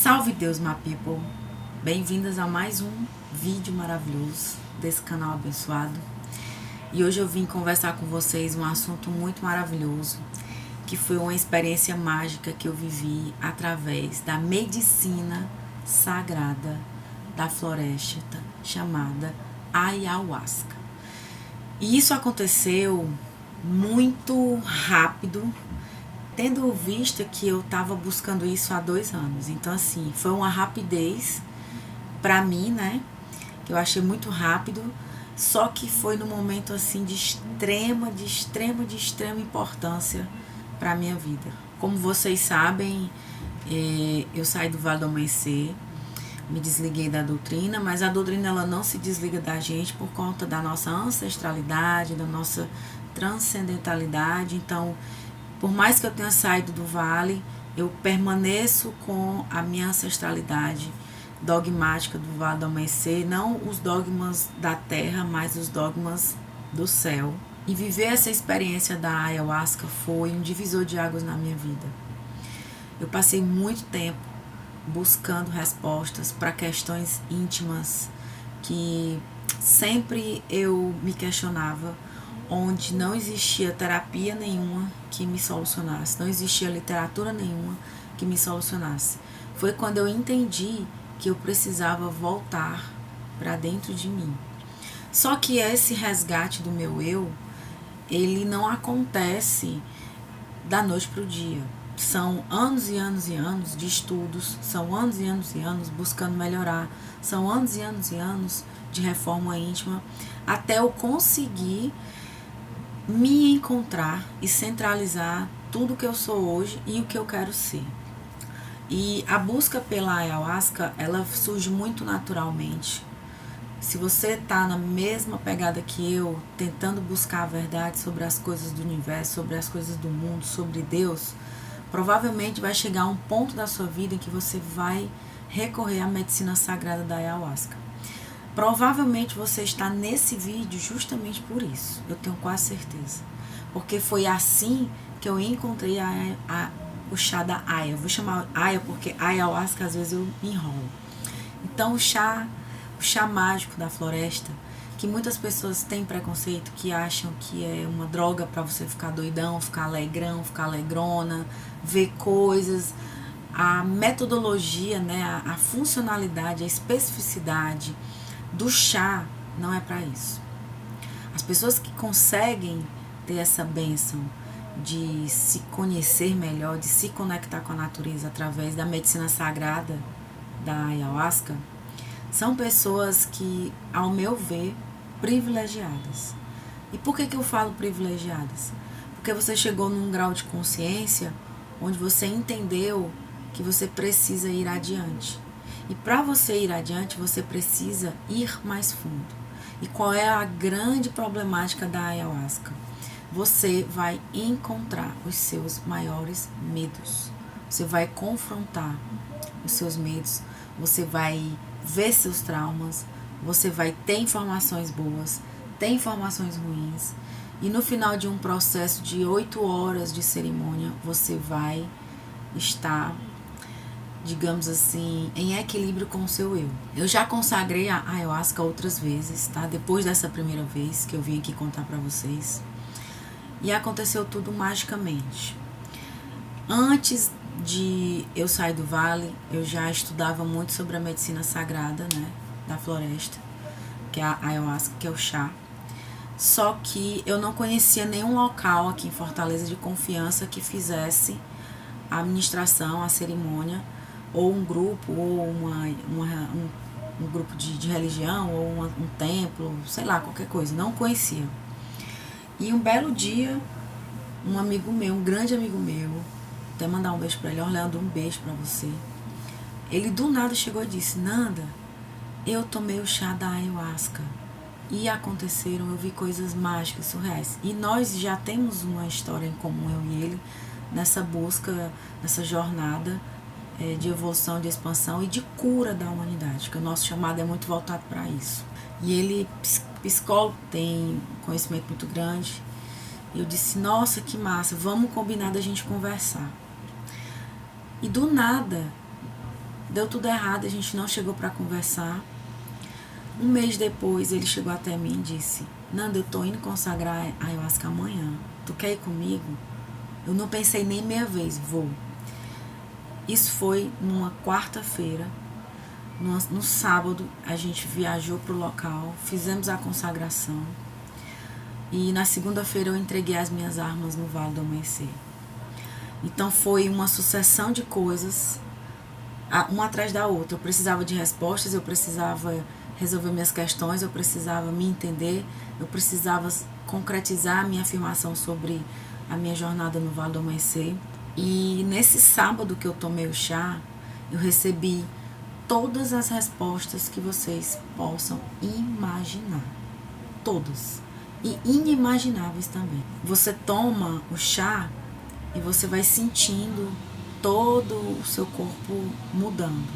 Salve Deus, my people! Bem-vindas a mais um vídeo maravilhoso desse canal abençoado. E hoje eu vim conversar com vocês um assunto muito maravilhoso, que foi uma experiência mágica que eu vivi através da medicina sagrada da floresta chamada ayahuasca. E isso aconteceu muito rápido, tendo vista que eu estava buscando isso há 2 anos. Então, assim, foi uma rapidez para mim, né? Que eu achei muito rápido, só que foi num momento, assim, de extrema importância para a minha vida. Como vocês sabem, eu saí do Vale do Amanhecer, me desliguei da doutrina, mas a doutrina ela não se desliga da gente por conta da nossa ancestralidade, da nossa transcendentalidade. Então, por mais que eu tenha saído do vale, eu permaneço com a minha ancestralidade dogmática do Vale do Amanhecer, não os dogmas da terra, mas os dogmas do céu. E viver essa experiência da ayahuasca foi um divisor de águas na minha vida. Eu passei muito tempo buscando respostas para questões íntimas que sempre eu me questionava, onde não existia terapia nenhuma que me solucionasse, não existia literatura nenhuma que me solucionasse. Foi quando eu entendi que eu precisava voltar para dentro de mim. Só que esse resgate do meu eu, ele não acontece da noite para o dia. São anos e anos e anos de estudos, são anos e anos e anos buscando melhorar, são anos e anos e anos de reforma íntima, até eu conseguir me encontrar e centralizar tudo que eu sou hoje e o que eu quero ser. E a busca pela ayahuasca, ela surge muito naturalmente. Se você está na mesma pegada que eu, tentando buscar a verdade sobre as coisas do universo, sobre as coisas do mundo, sobre Deus, provavelmente vai chegar um ponto da sua vida em que você vai recorrer à medicina sagrada da ayahuasca. Provavelmente você está nesse vídeo justamente por isso, eu tenho quase certeza. Porque foi assim que eu encontrei o chá da Aya. Eu vou chamar Aya porque ayahuasca às vezes eu me enrolo. Então o chá mágico da floresta, que muitas pessoas têm preconceito, que acham que é uma droga para você ficar doidão, ficar alegrão, ficar alegrona, ver coisas. A metodologia, né, a funcionalidade, a especificidade do chá não é para isso. As pessoas que conseguem ter essa bênção de se conhecer melhor, de se conectar com a natureza através da medicina sagrada da ayahuasca, são pessoas que, ao meu ver, privilegiadas. E por que eu falo privilegiadas? Porque você chegou num grau de consciência onde você entendeu que você precisa ir adiante. E para você ir adiante, você precisa ir mais fundo. E qual é a grande problemática da ayahuasca? Você vai encontrar os seus maiores medos. Você vai confrontar os seus medos. Você vai ver seus traumas. Você vai ter informações boas, ter informações ruins. E no final de um processo de 8 horas de cerimônia, você vai estar, digamos assim, em equilíbrio com o seu eu. Eu já consagrei a ayahuasca outras vezes, tá? Depois dessa primeira vez que eu vim aqui contar pra vocês. E aconteceu tudo magicamente. Antes de eu sair do vale, eu já estudava muito sobre a medicina sagrada, né, da floresta, que é a ayahuasca, que é o chá. Só que eu não conhecia nenhum local aqui em Fortaleza de confiança que fizesse a administração, a cerimônia, ou um grupo, ou um grupo de religião, ou um templo, sei lá, qualquer coisa. Não conhecia. E um belo dia, um amigo meu, um grande amigo meu, até mandar um beijo pra ele, Orlando, um beijo pra você. Ele do nada chegou e disse: Nanda, eu tomei o chá da ayahuasca e aconteceram, eu vi coisas mágicas, surreais. E nós já temos uma história em comum, eu e ele, nessa busca, nessa jornada de evolução, de expansão e de cura da humanidade, que o nosso chamado é muito voltado para isso. E ele, psicólogo, tem conhecimento muito grande. E eu disse: nossa, que massa, vamos combinar da gente conversar. E do nada, Deu tudo errado, a gente não chegou para conversar. Um mês depois, ele chegou até mim e disse: Nanda, eu tô indo consagrar a ayahuasca amanhã. Tu quer ir comigo? Eu não pensei nem meia vez, vou. Isso foi numa quarta-feira. No sábado, a gente viajou pro local, fizemos a consagração. E na segunda-feira eu entreguei as minhas armas no Vale do Amanhecer. Então foi uma sucessão de coisas, uma atrás da outra. Eu precisava de respostas, eu precisava resolver minhas questões, eu precisava me entender, eu precisava concretizar a minha afirmação sobre a minha jornada no Vale do Amanhecer. E nesse sábado que eu tomei o chá, eu recebi todas as respostas que vocês possam imaginar. Todas. E inimagináveis também. Você toma o chá e você vai sentindo todo o seu corpo mudando.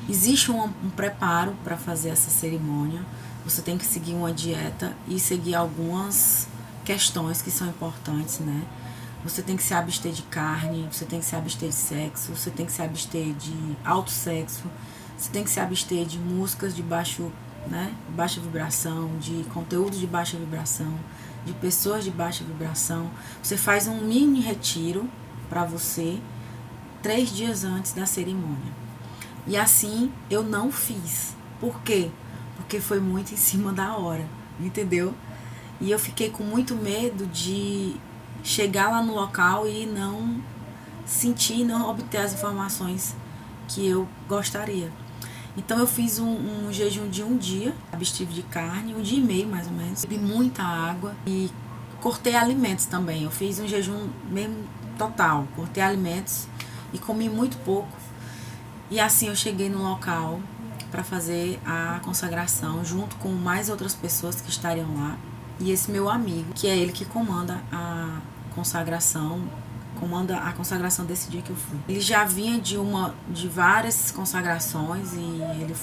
Existe um preparo para fazer essa cerimônia. Você tem que seguir uma dieta e seguir algumas questões que são importantes, né? Você tem que se abster de carne, você tem que se abster de sexo, você tem que se abster de alto sexo, você tem que se abster de músicas de baixa vibração, de conteúdo de baixa vibração, de pessoas de baixa vibração. Você faz um mini retiro para você 3 dias antes da cerimônia. E assim eu não fiz. Por quê? Porque foi muito em cima da hora, entendeu? E eu fiquei com muito medo de chegar lá no local e não sentir, não obter as informações que eu gostaria. Então eu fiz um jejum de 1 dia, abstive de carne, 1 dia e meio mais ou menos, bebi muita água e cortei alimentos também. Eu fiz um jejum mesmo total, cortei alimentos e comi muito pouco. E assim eu cheguei no local para fazer a consagração junto com mais outras pessoas que estariam lá. E esse meu amigo, que é ele que comanda a consagração desse dia que eu fui. Ele já vinha de várias consagrações e ele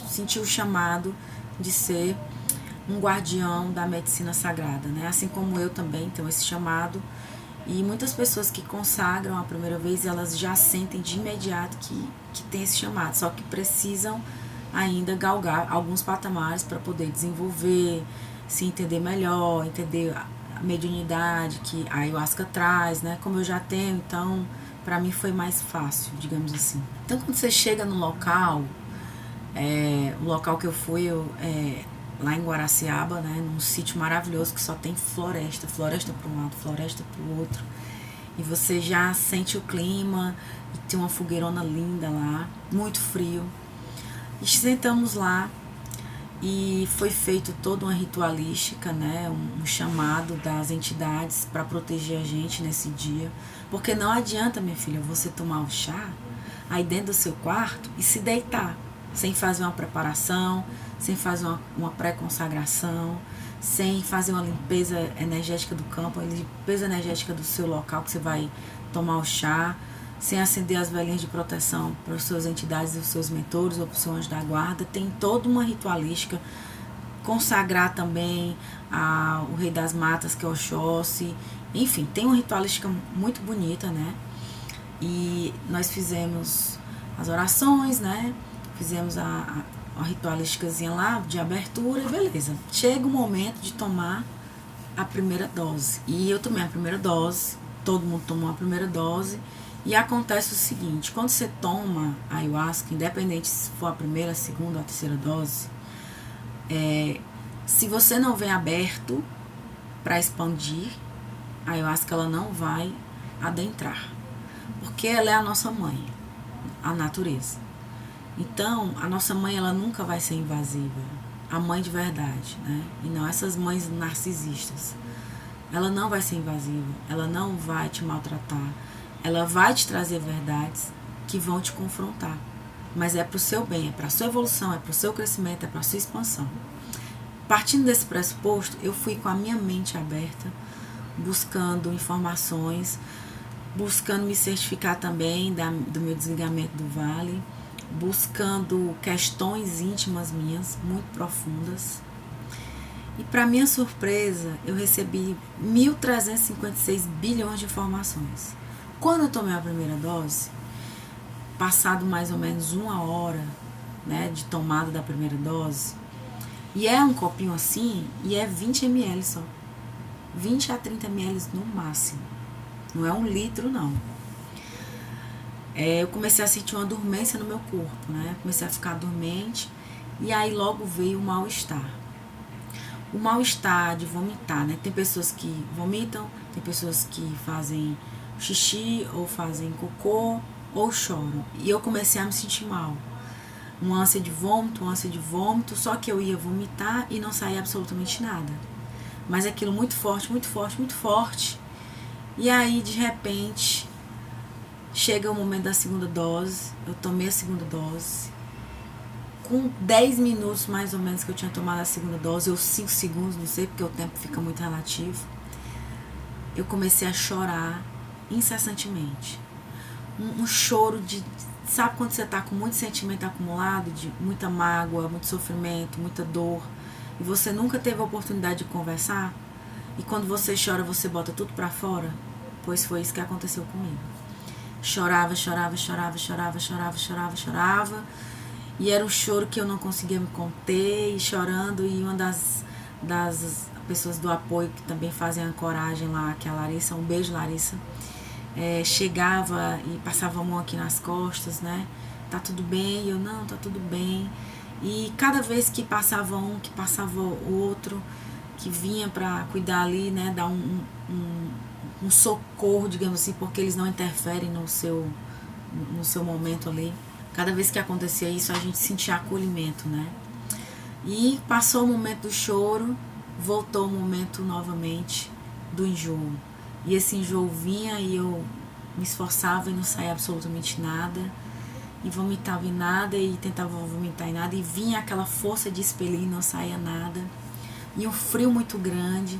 sentiu o chamado de ser um guardião da medicina sagrada, né? Assim como eu também tenho esse chamado. E muitas pessoas que consagram a primeira vez, elas já sentem de imediato que tem esse chamado, só que precisam ainda galgar alguns patamares para poder desenvolver, se entender melhor, entender a mediunidade que a ayahuasca traz, né? Como eu já tenho, então para mim foi mais fácil, digamos assim. Então quando você chega no local, o local que eu fui, lá em Guaraciaba, né, num sítio maravilhoso que só tem floresta para um lado, floresta para o outro. E você já sente o clima, e tem uma fogueirona linda lá, muito frio. E sentamos lá e foi feito toda uma ritualística, né, um chamado das entidades para proteger a gente nesse dia. Porque não adianta, minha filha, você tomar o chá aí dentro do seu quarto e se deitar, sem fazer uma preparação, sem fazer uma pré-consagração, sem fazer uma limpeza energética do campo, uma limpeza energética do seu local que você vai tomar o chá, sem acender as velhinhas de proteção para as suas entidades e os seus mentores ou para os seus anjos da guarda. Tem toda uma ritualística. Consagrar também o Rei das Matas, que é Oxóssi. Enfim, tem uma ritualística muito bonita, né? E nós fizemos as orações, né? Fizemos a ritualísticazinha lá de abertura e beleza. Chega o momento de tomar a primeira dose. E eu tomei a primeira dose, todo mundo tomou a primeira dose. E acontece o seguinte, quando você toma a ayahuasca, independente se for a primeira, a segunda ou a terceira dose, se você não vem aberto para expandir, a ayahuasca ela não vai adentrar. Porque ela é a nossa mãe, a natureza. Então, a nossa mãe, ela nunca vai ser invasiva. A mãe de verdade, né? E não essas mães narcisistas. Ela não vai ser invasiva, ela não vai te maltratar. Ela vai te trazer verdades que vão te confrontar. Mas é para o seu bem, é para a sua evolução, é para o seu crescimento, é para a sua expansão. Partindo desse pressuposto, eu fui com a minha mente aberta, buscando informações, buscando me certificar também do meu desligamento do vale, buscando questões íntimas minhas, muito profundas. E para minha surpresa, eu recebi 1.356 bilhões de informações. Quando eu tomei a primeira dose, passado mais ou menos 1 hora, né, de tomada da primeira dose. E é um copinho assim, e é 20 ml só. 20 a 30 ml no máximo. Não é 1 litro, não. Eu comecei a sentir uma dormência no meu corpo, né? Comecei a ficar dormente. E aí logo veio o mal-estar. O mal-estar de vomitar, né? Tem pessoas que vomitam, tem pessoas que fazem xixi, ou fazem cocô, ou choram. E eu comecei a me sentir mal. Uma ânsia de vômito, só que eu ia vomitar e não saía absolutamente nada. Mas aquilo muito forte, muito forte, muito forte. E aí, de repente, chega o momento da segunda dose, eu tomei a segunda dose. Com 10 minutos mais ou menos que eu tinha tomado a segunda dose, ou 5 segundos, não sei, porque o tempo fica muito relativo, eu comecei a chorar incessantemente. Um choro de... Sabe quando você tá com muito sentimento acumulado, de muita mágoa, muito sofrimento, muita dor, e você nunca teve a oportunidade de conversar? E quando você chora, você bota tudo pra fora? Pois foi isso que aconteceu comigo. Chorava, chorava, chorava, chorava, chorava, chorava, chorava. E era um choro que eu não conseguia me conter, e chorando, e uma das pessoas do apoio que também fazem a ancoragem lá, que é a Larissa, um beijo, Larissa, chegava e passava a mão aqui nas costas, né? Tá tudo bem? E eu, não, tá tudo bem. E cada vez que passava um, que passava o outro, que vinha pra cuidar ali, né? Dar um socorro, digamos assim, porque eles não interferem no seu momento ali. Cada vez que acontecia isso, a gente sentia acolhimento, né? E passou o momento do choro, voltou o momento novamente do enjoo. E esse enjoo vinha e eu me esforçava e não saía absolutamente nada. E vomitava em nada e tentava vomitar em nada. E vinha aquela força de expelir e não saía nada. E um frio muito grande.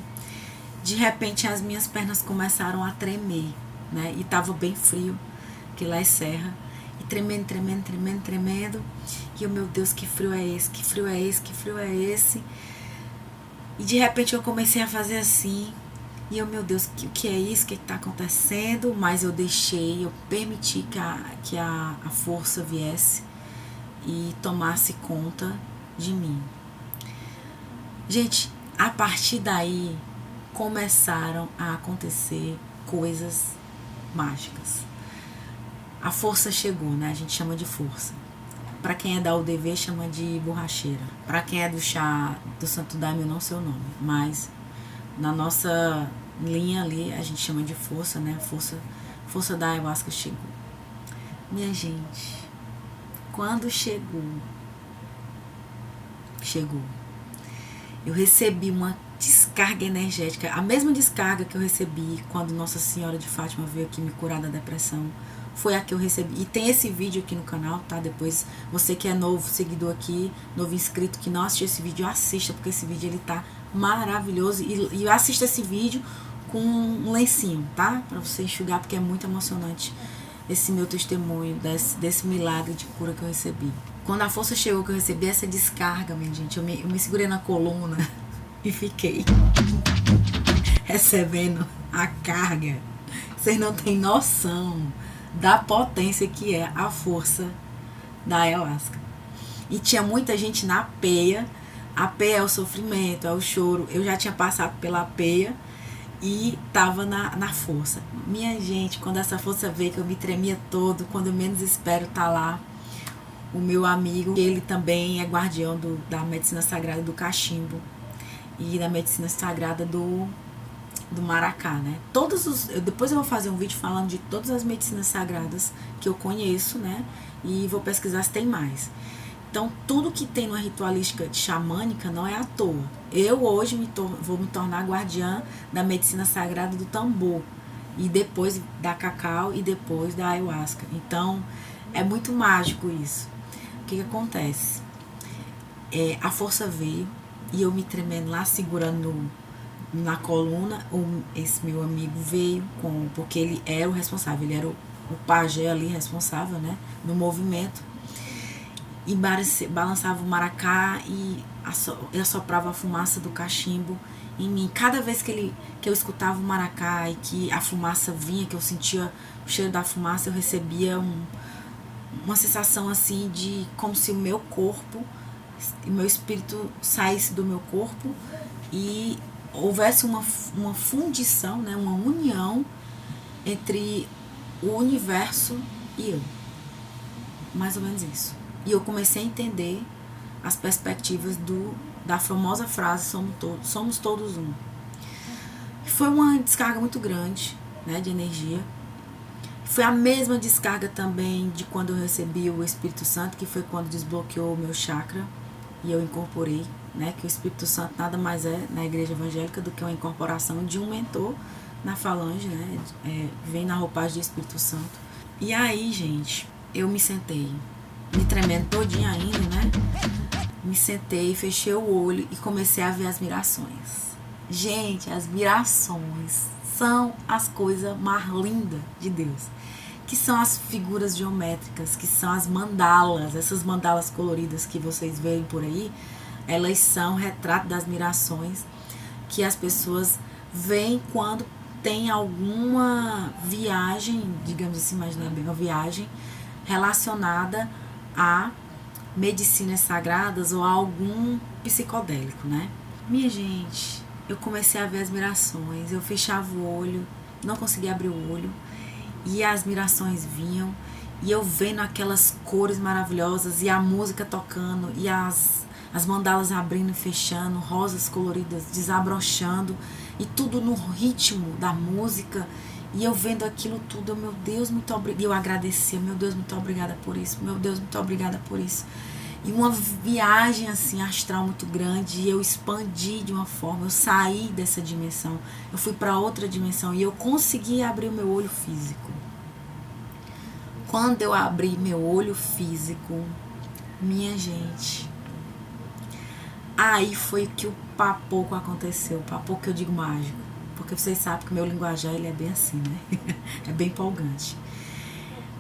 De repente as minhas pernas começaram a tremer, né? E estava bem frio, que lá é serra. E tremendo, tremendo, tremendo, tremendo. E eu, meu Deus, que frio é esse? Que frio é esse? Que frio é esse? E de repente eu comecei a fazer assim. E eu, meu Deus, o que é isso? O que está acontecendo? Mas eu deixei, eu permiti que a força viesse e tomasse conta de mim. Gente, a partir daí começaram a acontecer coisas mágicas. A força chegou, né? A gente chama de força. Para quem é da UDV, chama de borracheira. Para quem é do chá do Santo Daime, eu não sei o nome, mas na nossa linha ali a gente chama de força, né? Força da ayahuasca chegou. Minha gente, quando chegou, eu recebi uma descarga energética, a mesma descarga que eu recebi quando Nossa Senhora de Fátima veio aqui me curar da depressão. Foi a que eu recebi. E tem esse vídeo aqui no canal, tá? Depois, você que é novo seguidor aqui, novo inscrito, que não assistiu esse vídeo, assista, porque esse vídeo ele tá maravilhoso. E assista esse vídeo com um lencinho, tá? Pra você enxugar, porque é muito emocionante esse meu testemunho, desse milagre de cura que eu recebi. Quando a força chegou, que eu recebi essa descarga, minha gente, eu me segurei na coluna e fiquei recebendo a carga. Vocês não têm noção da potência que é a força da ayahuasca. E tinha muita gente na peia. A peia é o sofrimento, é o choro. Eu já tinha passado pela peia e tava na força. Minha gente, quando essa força veio, que eu me tremia todo, quando eu menos espero, tá lá o meu amigo, ele também é guardião da medicina sagrada do cachimbo e da medicina sagrada do Maracá, né? Depois eu vou fazer um vídeo falando de todas as medicinas sagradas que eu conheço, né? E vou pesquisar se tem mais. Então, tudo que tem numa ritualística xamânica não é à toa. Eu hoje vou me tornar guardiã da medicina sagrada do tambor, e depois da cacau, e depois da ayahuasca. Então, é muito mágico isso. O que acontece? A força veio, e eu me tremendo lá, segurando na coluna. Esse meu amigo veio, porque ele era o responsável, ele era o pajé ali responsável, né, no movimento, e balançava o maracá e assoprava a fumaça do cachimbo em mim. Cada vez que eu escutava o maracá e que a fumaça vinha, que eu sentia o cheiro da fumaça, eu recebia uma sensação assim de como se o meu corpo, o meu espírito saísse do meu corpo e houvesse uma fundição, né, uma união entre o universo e eu. Mais ou menos isso. E eu comecei a entender as perspectivas da famosa frase somos todos um. Foi uma descarga muito grande, né, de energia. Foi a mesma descarga também de quando eu recebi o Espírito Santo, que foi quando desbloqueou o meu chakra e eu incorporei, né, que o Espírito Santo nada mais é na igreja evangélica do que uma incorporação de um mentor na falange, né, vem na roupagem de Espírito Santo. E aí, gente, eu me sentei, me tremendo todinha ainda, né, me sentei, fechei o olho e comecei a ver as mirações. Gente, as mirações são as coisas mais lindas de Deus, que são as figuras geométricas, que são as mandalas, essas mandalas coloridas que vocês veem por aí, elas são retrato das mirações que as pessoas veem quando tem alguma viagem, digamos assim, mas não é bem uma viagem, relacionada a medicinas sagradas ou a algum psicodélico, né? Minha gente, eu comecei a ver as mirações, eu fechava o olho, não conseguia abrir o olho, e as mirações vinham, e eu vendo aquelas cores maravilhosas, e a música tocando, e as mandalas abrindo e fechando, rosas coloridas desabrochando, e tudo no ritmo da música, e eu vendo aquilo tudo, meu Deus, muito obrigada, e eu agradecia, meu Deus, muito obrigada por isso, meu Deus, muito obrigada por isso. E uma viagem assim astral muito grande, e eu expandi de uma forma, eu saí dessa dimensão, eu fui para outra dimensão e eu consegui abrir o meu olho físico. Quando eu abri meu olho físico, minha gente, aí foi que o papoco aconteceu, o papoco que eu digo mágico, porque vocês sabem que o meu linguajar ele é bem assim, né? É bem empolgante.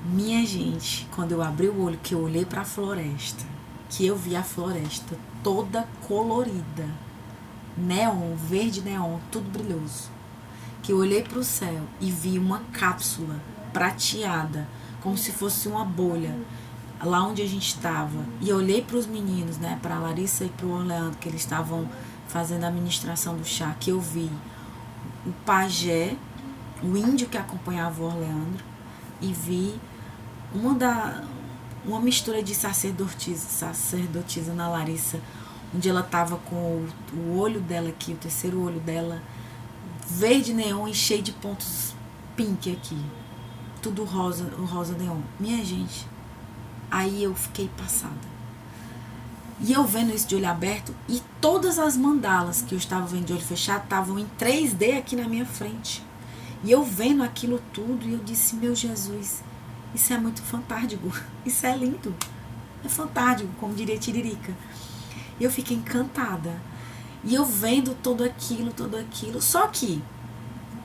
Minha gente, quando eu abri o olho, que eu olhei para a floresta, que eu vi a floresta toda colorida, neon, verde neon, tudo brilhoso, que eu olhei para o céu e vi uma cápsula prateada, como se fosse uma bolha, lá onde a gente estava, e eu olhei para os meninos, né, para a Larissa e para o Orleandro, que eles estavam fazendo a administração do chá, que eu vi o pajé, o índio que acompanhava o Orleandro, e vi uma mistura de sacerdotisa na Larissa, onde ela estava com o olho dela aqui, o terceiro olho dela, verde neon e cheio de pontos pink aqui. Tudo rosa, rosa neon. Minha gente, aí eu fiquei passada. E eu vendo isso de olho aberto, e todas as mandalas que eu estava vendo de olho fechado estavam em 3D aqui na minha frente. E eu vendo aquilo tudo, e eu disse, meu Jesus, isso é muito fantástico, isso é lindo, é fantástico, como diria Tiririca. E eu fiquei encantada. E eu vendo tudo aquilo, só que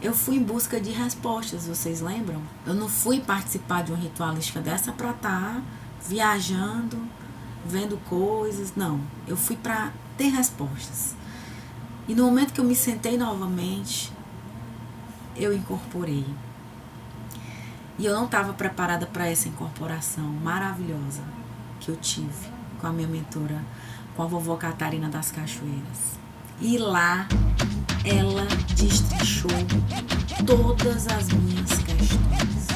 eu fui em busca de respostas, vocês lembram? Eu não fui participar de uma ritualística dessa para estar viajando, vendo coisas, não. Eu fui para ter respostas. E no momento que eu me sentei novamente, eu incorporei. E eu não estava preparada para essa incorporação maravilhosa que eu tive com a minha mentora, com a vovó Catarina das Cachoeiras. E lá ela destrinchou todas as minhas questões,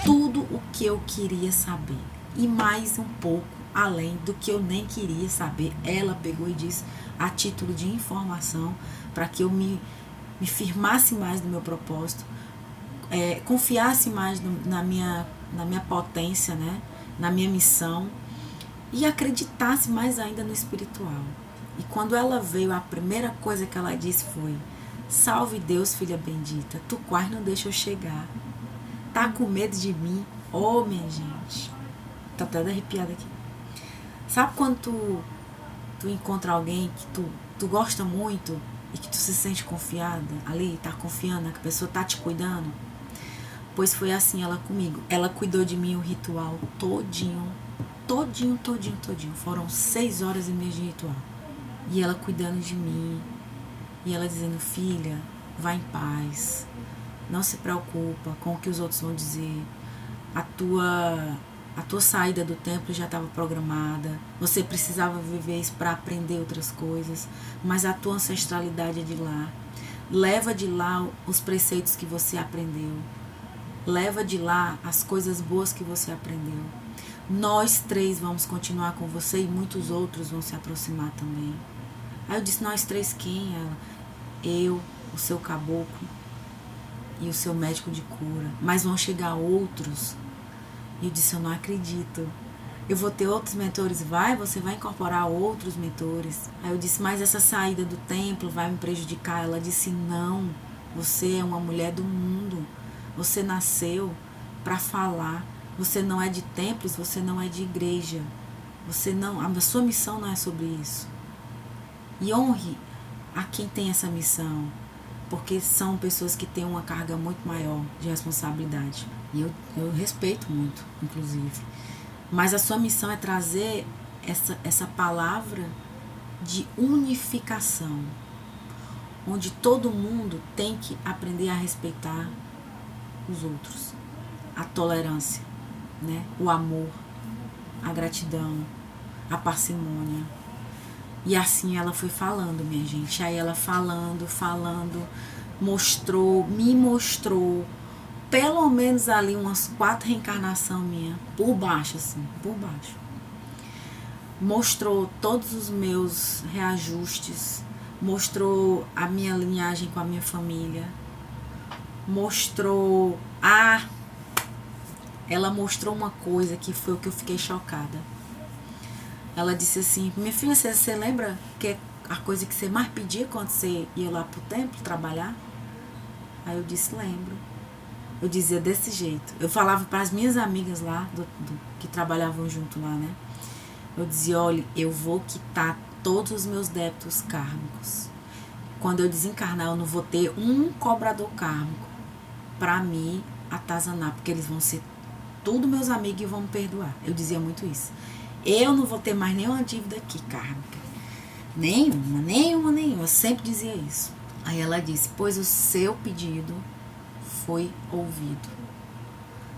tudo o que eu queria saber e mais um pouco além do que eu nem queria saber. Ela pegou e disse a título de informação para que eu me firmasse mais no meu propósito, confiasse mais na minha potência, né? Na minha missão, e acreditasse mais ainda no espiritual. E quando ela veio, a primeira coisa que ela disse foi: salve Deus, filha bendita, tu quase não deixa eu chegar. Tá com medo de mim? Oh, minha gente, tá até arrepiada aqui. Sabe quando tu encontra alguém que tu gosta muito e que tu se sente confiada ali, tá confiando, que a pessoa tá te cuidando? Pois foi assim ela comigo. Ela cuidou de mim o ritual todinho. Foram 6 horas e meia de ritual. E ela cuidando de mim. E ela dizendo: filha, vá em paz. Não se preocupa com o que os outros vão dizer. A tua A tua saída do templo já estava programada. Você precisava viver isso para aprender outras coisas. Mas a tua ancestralidade é de lá. Leva de lá os preceitos que você aprendeu. Leva de lá as coisas boas que você aprendeu. Nós três vamos continuar com você e muitos outros vão se aproximar também. Aí eu disse, nós três quem? Ela, eu, o seu caboclo e o seu médico de cura. Mas vão chegar outros. E eu disse, eu não acredito. Eu vou ter outros mentores? Você vai incorporar outros mentores. Aí eu disse, mas essa saída do templo vai me prejudicar? Ela disse, não, você é uma mulher do mundo. Você nasceu para falar. Você não é de templos, você não é de igreja. A sua missão não é sobre isso. E honre a quem tem essa missão, porque são pessoas que têm uma carga muito maior de responsabilidade. E eu respeito muito, inclusive. Mas a sua missão é trazer essa palavra de unificação, onde todo mundo tem que aprender a respeitar os outros. A tolerância, né? O amor, a gratidão, a parcimônia. E assim ela foi falando, minha gente. Aí ela falando, me mostrou pelo menos ali umas 4 reencarnações minhas, por baixo, assim, por baixo. Mostrou todos os meus reajustes, mostrou a minha linhagem com a minha família, mostrou ela mostrou uma coisa que foi o que eu fiquei chocada. Ela disse assim, minha filha, você lembra que é a coisa que você mais pedia quando você ia lá pro templo trabalhar? Aí eu disse, lembro. Eu dizia desse jeito. Eu falava para as minhas amigas lá, que trabalhavam junto lá, né? Eu dizia, olha, eu vou quitar todos os meus débitos kármicos. Quando eu desencarnar, eu não vou ter um cobrador kármico para me atazanar, porque eles vão ser tudo meus amigos e vão me perdoar. Eu dizia muito isso. Eu não vou ter mais nenhuma dívida aqui, kármica. Nenhuma. Eu sempre dizia isso. Aí ela disse, pois o seu pedido foi ouvido.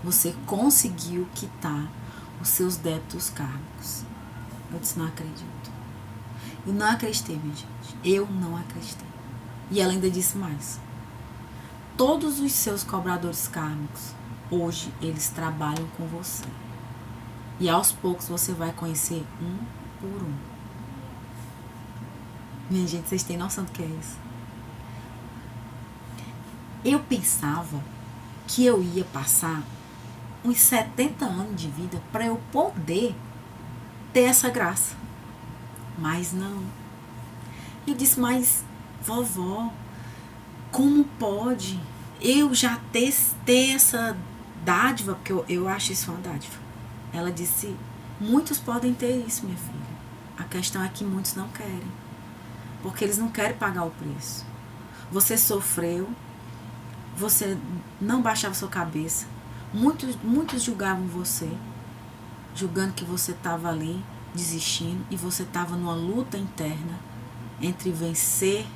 Você conseguiu quitar os seus débitos kármicos. Eu disse, não acredito. Eu não acreditei, minha gente. Eu não acreditei. E ela ainda disse mais. Todos os seus cobradores kármicos, hoje, eles trabalham com você. E aos poucos você vai conhecer um por um. Minha gente, vocês têm noção do que é isso? Eu pensava que eu ia passar uns 70 anos de vida para eu poder ter essa graça. Mas não. Eu disse, mas vovó, como pode eu já ter essa dádiva? Porque eu acho isso uma dádiva. Ela disse, muitos podem ter isso, minha filha. A questão é que muitos não querem. Porque eles não querem pagar o preço. Você sofreu, você não baixava sua cabeça. Muitos julgavam você, julgando que você estava ali desistindo e você estava numa luta interna entre vencer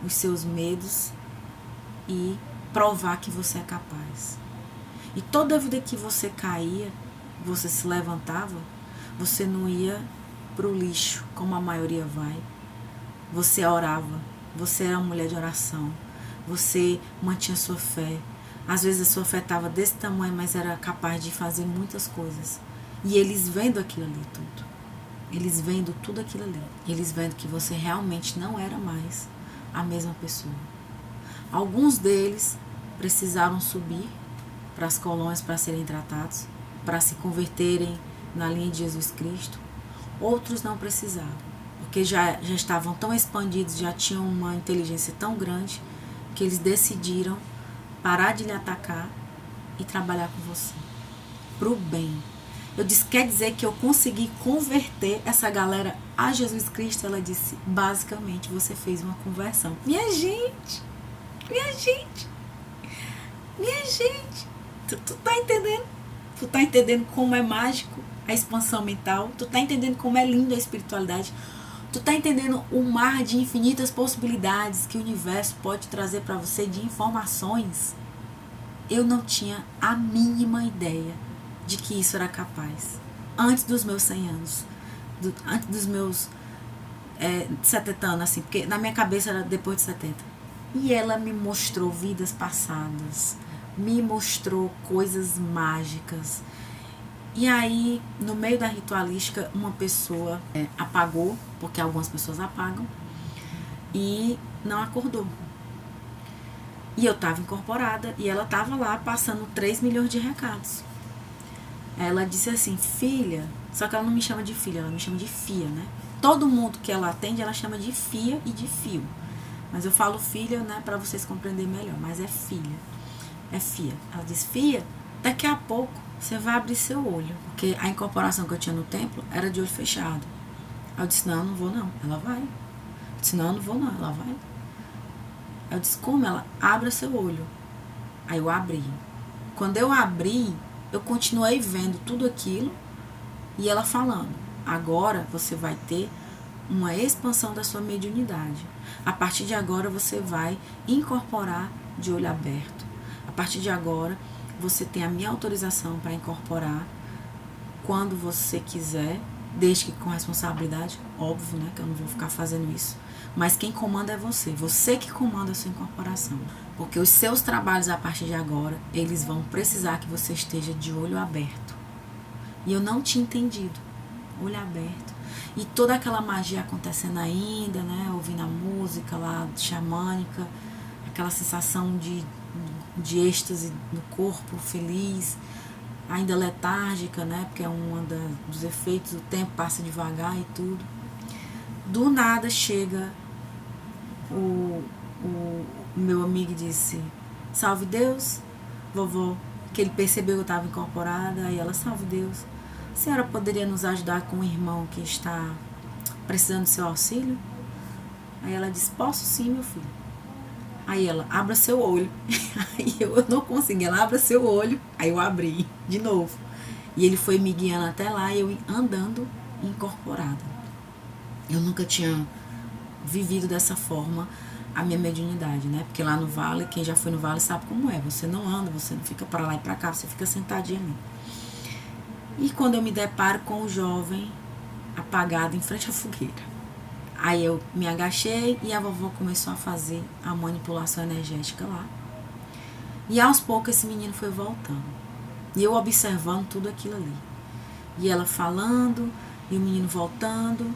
os seus medos e provar que você é capaz. E toda vida que você caía, você se levantava, você não ia pro lixo, como a maioria vai. Você orava, você era uma mulher de oração, você mantinha sua fé. Às vezes a sua fé estava desse tamanho, mas era capaz de fazer muitas coisas. E eles vendo aquilo ali tudo. Eles vendo tudo aquilo ali. Eles vendo que você realmente não era mais a mesma pessoa. Alguns deles precisaram subir para as colônias para serem tratados, para se converterem na linha de Jesus Cristo. Outros não precisavam, porque já estavam tão expandidos, já tinham uma inteligência tão grande, que eles decidiram parar de lhe atacar e trabalhar com você, pro bem. Eu disse, quer dizer que eu consegui converter essa galera a Jesus Cristo? Ela disse, basicamente, você fez uma conversão. Minha gente, tu tá entendendo? Tu tá entendendo como é mágico a expansão mental? Tu tá entendendo como é lindo a espiritualidade? Tu tá entendendo o mar de infinitas possibilidades que o universo pode trazer para você de informações? Eu não tinha a mínima ideia de que isso era capaz. Antes dos meus 100 anos. Antes dos meus 70 anos, assim, porque na minha cabeça era depois de 70. E ela me mostrou vidas passadas, me mostrou coisas mágicas. E aí, no meio da ritualística, uma pessoa apagou, porque algumas pessoas apagam, e não acordou. E eu estava incorporada, e ela estava lá passando 3 milhões de recados. Ela disse assim, filha, só que ela não me chama de filha, ela me chama de fia, né? Todo mundo que ela atende, ela chama de fia e de fio. Mas eu falo filha, né, para vocês compreenderem melhor, mas é filha, é fia. Ela disse, fia, daqui a pouco você vai abrir seu olho, porque a incorporação que eu tinha no templo era de olho fechado. Eu disse, não vou não, ela vai. Eu disse, não vou não, ela vai. Eu disse, como? Ela, abra seu olho. Aí eu abri. Quando eu abri, eu continuei vendo tudo aquilo e ela falando, agora você vai ter uma expansão da sua mediunidade. A partir de agora você vai incorporar de olho aberto. A partir de agora você tem a minha autorização para incorporar quando você quiser, desde que com responsabilidade, óbvio, né, que eu não vou ficar fazendo isso. Mas quem comanda é você que comanda a sua incorporação. Porque os seus trabalhos a partir de agora, eles vão precisar que você esteja de olho aberto. E eu não tinha entendido. Olho aberto. E toda aquela magia acontecendo ainda, né? Ouvindo a música lá xamânica, aquela sensação de êxtase no corpo, feliz, ainda letárgica, né? Porque é um dos efeitos, o tempo passa devagar e tudo. Do nada chega o meu amigo e disse, salve Deus, vovó, que ele percebeu que eu estava incorporada, aí ela, salve Deus, a senhora poderia nos ajudar com um irmão que está precisando do seu auxílio? Aí ela disse, posso sim, meu filho. Aí ela, abra seu olho. Aí eu não consegui, ela, abra seu olho. Aí eu abri de novo. E ele foi me guiando até lá, eu andando incorporada. Eu nunca tinha vivido dessa forma a minha mediunidade, né? Porque lá no vale, quem já foi no vale sabe como é. Você não anda, você não fica para lá e para cá, você fica sentadinha ali. E quando eu me deparo com o jovem apagado em frente à fogueira, aí eu me agachei e a vovó começou a fazer a manipulação energética lá. E aos poucos esse menino foi voltando. E eu observando tudo aquilo ali. E ela falando, e o menino voltando,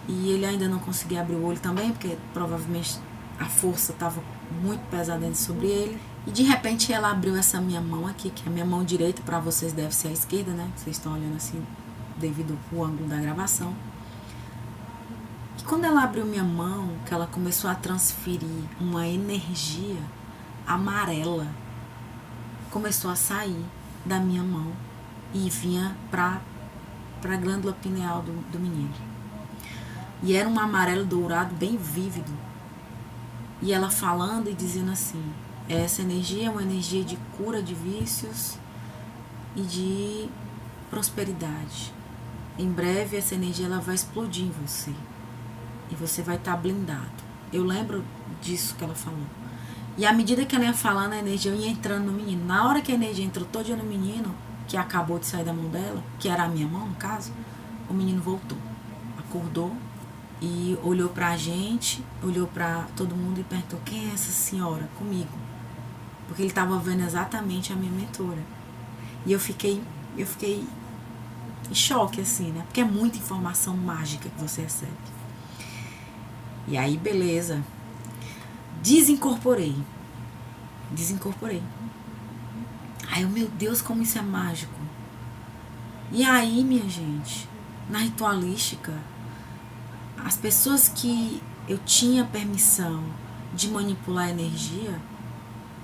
e ele ainda não conseguia abrir o olho também, porque provavelmente a força estava muito pesada sobre ele. E de repente ela abriu essa minha mão aqui, que é a minha mão direita, para vocês deve ser a esquerda, né? Vocês estão olhando assim devido ao ângulo da gravação. E quando ela abriu minha mão, que ela começou a transferir uma energia amarela, começou a sair da minha mão e vinha para a glândula pineal do menino. E era um amarelo dourado bem vívido. E ela falando e dizendo assim, essa energia é uma energia de cura de vícios e de prosperidade. Em breve essa energia ela vai explodir em você. E você vai estar blindado. Eu lembro disso que ela falou. E à medida que ela ia falando, a energia ia entrando no menino. Na hora que a energia entrou toda no menino, que acabou de sair da mão dela, que era a minha mão no caso, o menino voltou. Acordou e olhou pra gente, olhou pra todo mundo e perguntou, quem é essa senhora comigo? Porque ele estava vendo exatamente a minha mentora. E eu fiquei em choque, assim, né? Porque é muita informação mágica que você recebe. E aí, beleza. Desincorporei. Aí, meu Deus, como isso é mágico. E aí, minha gente, na ritualística, as pessoas que eu tinha permissão de manipular a energia,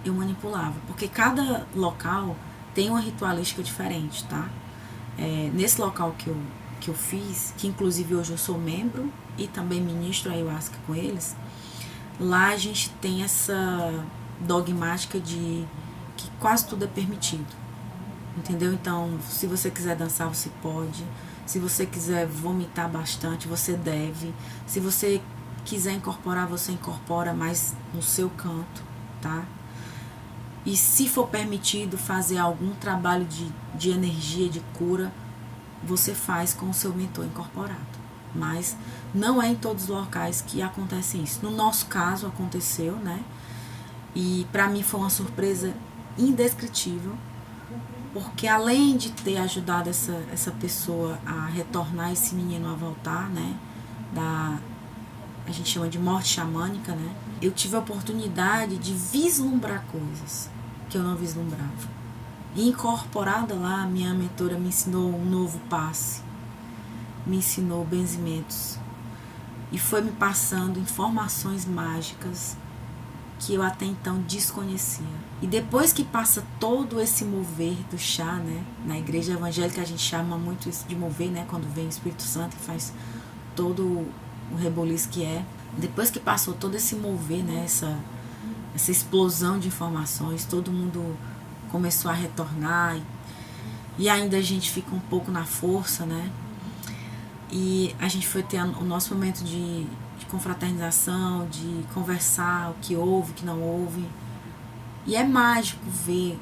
eu manipulava. Porque cada local tem uma ritualística diferente, tá? Nesse local que eu fiz, que inclusive hoje eu sou membro e também ministro a ayahuasca com eles, lá a gente tem essa dogmática de que quase tudo é permitido, entendeu? Então, se você quiser dançar, você pode. Se você quiser vomitar bastante, você deve. Se você quiser incorporar, você incorpora, mas no seu canto, tá? E se for permitido fazer algum trabalho de energia, de cura, você faz com o seu mentor incorporado. Mas não é em todos os locais que acontece isso. No nosso caso aconteceu, né? E para mim foi uma surpresa indescritível, porque além de ter ajudado essa pessoa a retornar esse menino a voltar, né? A gente chama de morte xamânica, né? Eu tive a oportunidade de vislumbrar coisas que eu não vislumbrava. E incorporada lá, minha mentora me ensinou um novo passe, me ensinou benzimentos e foi me passando informações mágicas que eu até então desconhecia. E depois que passa todo esse mover do chá, né? Na igreja evangélica a gente chama muito isso de mover, né? Quando vem o Espírito Santo e faz todo o reboliço que é. Depois que passou todo esse mover, né? Essa explosão de informações, todo mundo começou a retornar e ainda a gente fica um pouco na força, né? E a gente foi ter o nosso momento de confraternização, de conversar o que houve, o que não houve. E é mágico ver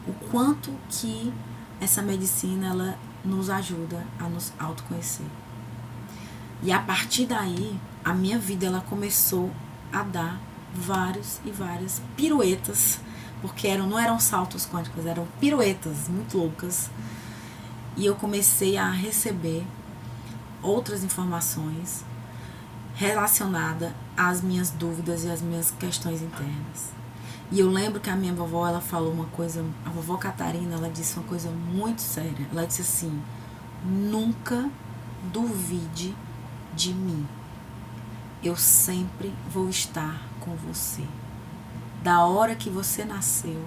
o quanto que essa medicina ela nos ajuda a nos autoconhecer. E a partir daí, a minha vida ela começou a dar várias piruetas, porque não eram saltos quânticos, eram piruetas muito loucas. E eu comecei a receber outras informações relacionadas às minhas dúvidas e às minhas questões internas. E eu lembro que a minha vovó, ela falou uma coisa, a vovó Catarina, ela disse uma coisa muito séria. Ela disse assim: nunca duvide de mim. Eu sempre vou estar com você. Da hora que você nasceu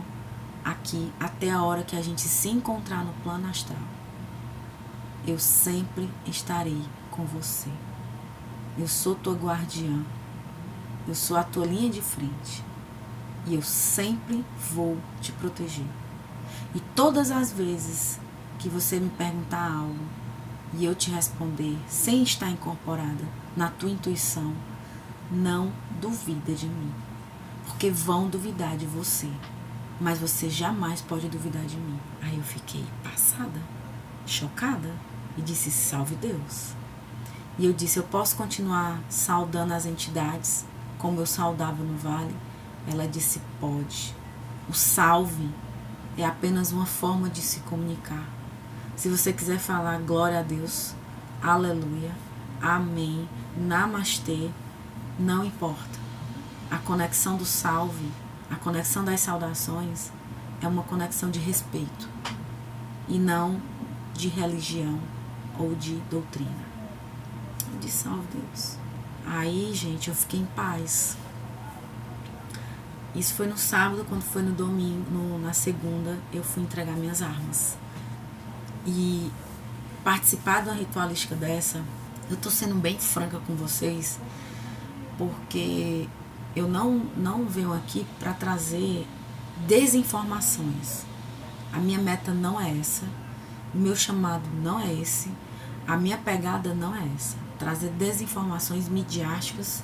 aqui até a hora que a gente se encontrar no plano astral, eu sempre estarei com você. Eu sou tua guardiã. Eu sou a tua linha de frente. E eu sempre vou te proteger. E todas as vezes que você me perguntar algo e eu te responder sem estar incorporada na tua intuição, não duvida de mim. Porque vão duvidar de você. Mas você jamais pode duvidar de mim. Aí eu fiquei passada, chocada. E disse: salve Deus. E eu disse: eu posso continuar saudando as entidades como eu saudava no vale? Ela disse: pode. O salve é apenas uma forma de se comunicar. Se você quiser falar glória a Deus, aleluia, amém, namastê, não importa. A conexão do salve, a conexão das saudações é uma conexão de respeito e não de religião ou de doutrina. Eu disse: salve Deus. Aí, gente, eu fiquei em paz. Isso foi no sábado. Quando foi no domingo, na segunda, eu fui entregar minhas armas. E participar de uma ritualística dessa, eu tô sendo bem franca com vocês, porque eu não venho aqui para trazer desinformações. A minha meta não é essa, o meu chamado não é esse, a minha pegada não é essa. Trazer desinformações midiáticas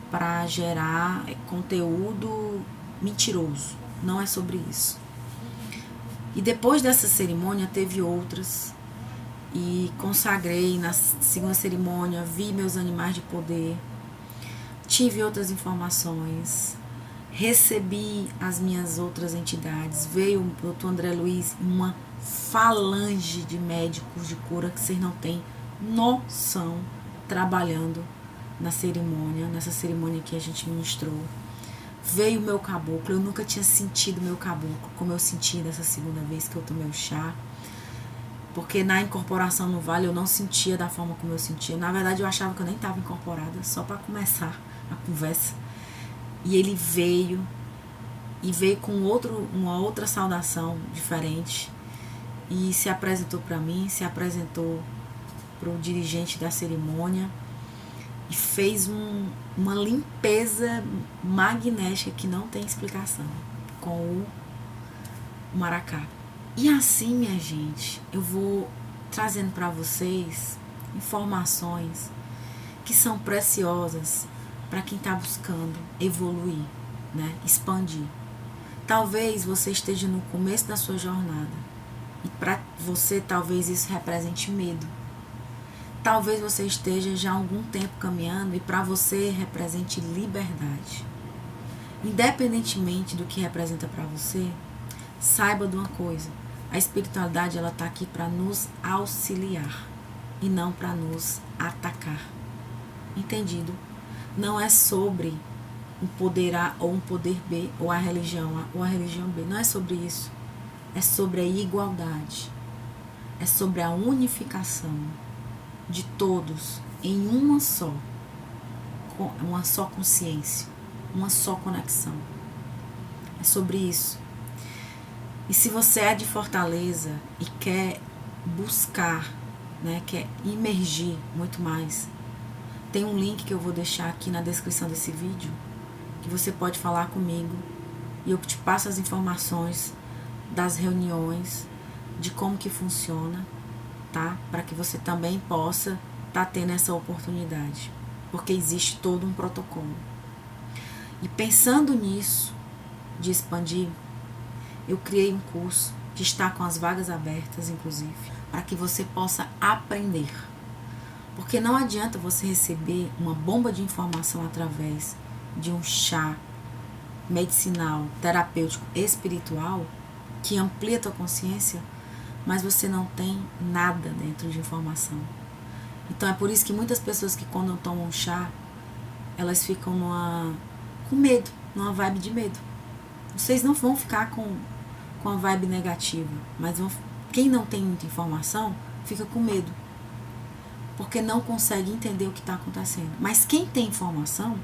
para gerar conteúdo mentiroso. Não é sobre isso. E depois dessa cerimônia teve outras. E consagrei na segunda cerimônia, vi meus animais de poder, tive outras informações, recebi as minhas outras entidades. Veio o doutor André Luiz, uma falange de médicos de cura que vocês não têm noção, trabalhando na cerimônia, nessa cerimônia que a gente ministrou. Veio o meu caboclo, eu nunca tinha sentido meu caboclo como eu senti dessa segunda vez que eu tomei o chá, porque na incorporação no vale eu não sentia da forma como eu sentia. Na verdade eu achava que eu nem estava incorporada, só para começar a conversa. E ele veio, e veio com uma outra saudação diferente, e se apresentou para mim, se apresentou para o dirigente da cerimônia, e fez uma limpeza magnética que não tem explicação com o maracá. E assim, minha gente, eu vou trazendo para vocês informações que são preciosas para quem está buscando evoluir, né? Expandir. Talvez você esteja no começo da sua jornada e para você talvez isso represente medo. Talvez você esteja já há algum tempo caminhando e para você represente liberdade. Independentemente do que representa para você, saiba de uma coisa: a espiritualidade ela está aqui para nos auxiliar e não para nos atacar. Entendido? Não é sobre um poder A ou um poder B, ou a religião A ou a religião B. Não é sobre isso. É sobre a igualdade. É sobre a unificação de todos em uma só consciência, uma só conexão. É sobre isso. E se você é de Fortaleza e quer buscar, né, quer imergir muito mais, tem um link que eu vou deixar aqui na descrição desse vídeo, que você pode falar comigo e eu te passo as informações das reuniões, de como que funciona, tá? Para que você também possa estar tendo essa oportunidade, porque existe todo um protocolo. E pensando nisso, de expandir, eu criei um curso que está com as vagas abertas, inclusive, para que você possa aprender. Porque não adianta você receber uma bomba de informação através de um chá medicinal, terapêutico, espiritual, que amplia a tua consciência, mas você não tem nada dentro de informação. Então é por isso que muitas pessoas que quando tomam chá, elas ficam com medo, numa vibe de medo. Vocês não vão ficar com a vibe negativa, mas quem não tem muita informação fica com medo, porque não consegue entender o que está acontecendo. Mas quem tem informação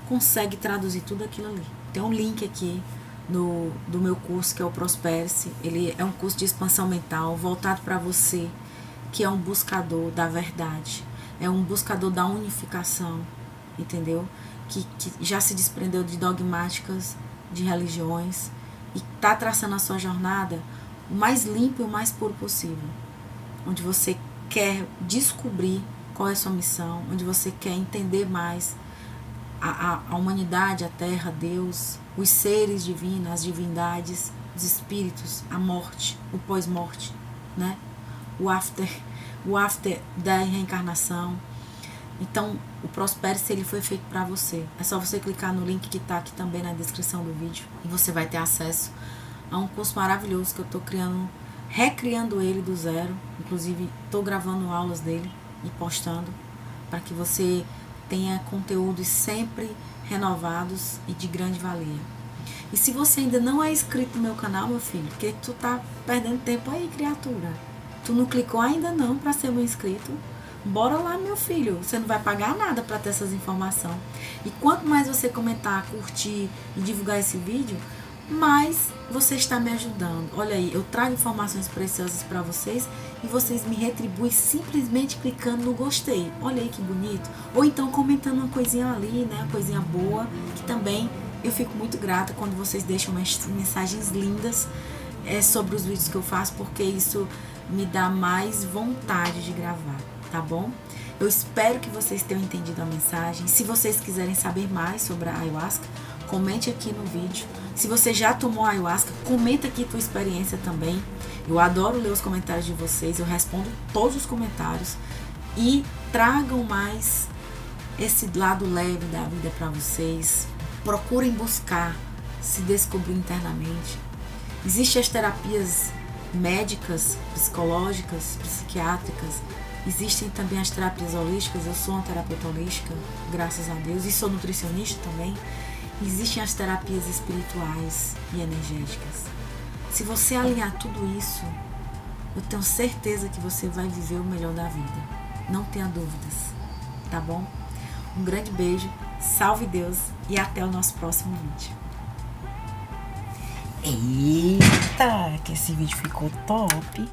consegue traduzir tudo aquilo ali. Tem um link aqui do meu curso, que é o Prospere-se. Ele é um curso de expansão mental voltado para você que é um buscador da verdade, é um buscador da unificação, entendeu? Que já se desprendeu de dogmáticas, de religiões, e está traçando a sua jornada o mais limpo e o mais puro possível, onde você quer descobrir qual é a sua missão, onde você quer entender mais a humanidade, a terra, Deus, os seres divinos, as divindades, os espíritos, a morte, o pós-morte, né? O after da reencarnação. Então, o Prospere-se, ele foi feito para você. É só você clicar no link que está aqui também na descrição do vídeo e você vai ter acesso a um curso maravilhoso que eu estou recriando ele do zero. Inclusive, estou gravando aulas dele e postando para que você tenha conteúdos sempre renovados e de grande valia. E se você ainda não é inscrito no meu canal, meu filho, porque tu tá perdendo tempo aí, criatura. Tu não clicou ainda não para ser meu inscrito? Bora lá, meu filho. Você não vai pagar nada para ter essas informações. E quanto mais você comentar, curtir e divulgar esse vídeo, mais você está me ajudando. Olha aí, eu trago informações preciosas para vocês e vocês me retribuem simplesmente clicando no gostei. Olha aí que bonito. Ou então comentando uma coisinha ali, né? Uma coisinha boa, que também eu fico muito grata quando vocês deixam mensagens lindas sobre os vídeos que eu faço, porque isso me dá mais vontade de gravar, tá bom? Eu espero que vocês tenham entendido a mensagem. Se vocês quiserem saber mais sobre a ayahuasca, comente aqui no vídeo. Se você já tomou ayahuasca, comenta aqui tua experiência também. Eu adoro ler os comentários de vocês, eu respondo todos os comentários. E tragam mais esse lado leve da vida para vocês. Procurem buscar se descobrir internamente. Existem as terapias médicas, psicológicas, psiquiátricas. Existem também as terapias holísticas. Eu sou uma terapeuta holística, graças a Deus, e sou nutricionista também. Existem as terapias espirituais e energéticas. Se você alinhar tudo isso, eu tenho certeza que você vai viver o melhor da vida. Não tenha dúvidas, tá bom? Um grande beijo, salve Deus e até o nosso próximo vídeo. Eita, que esse vídeo ficou top!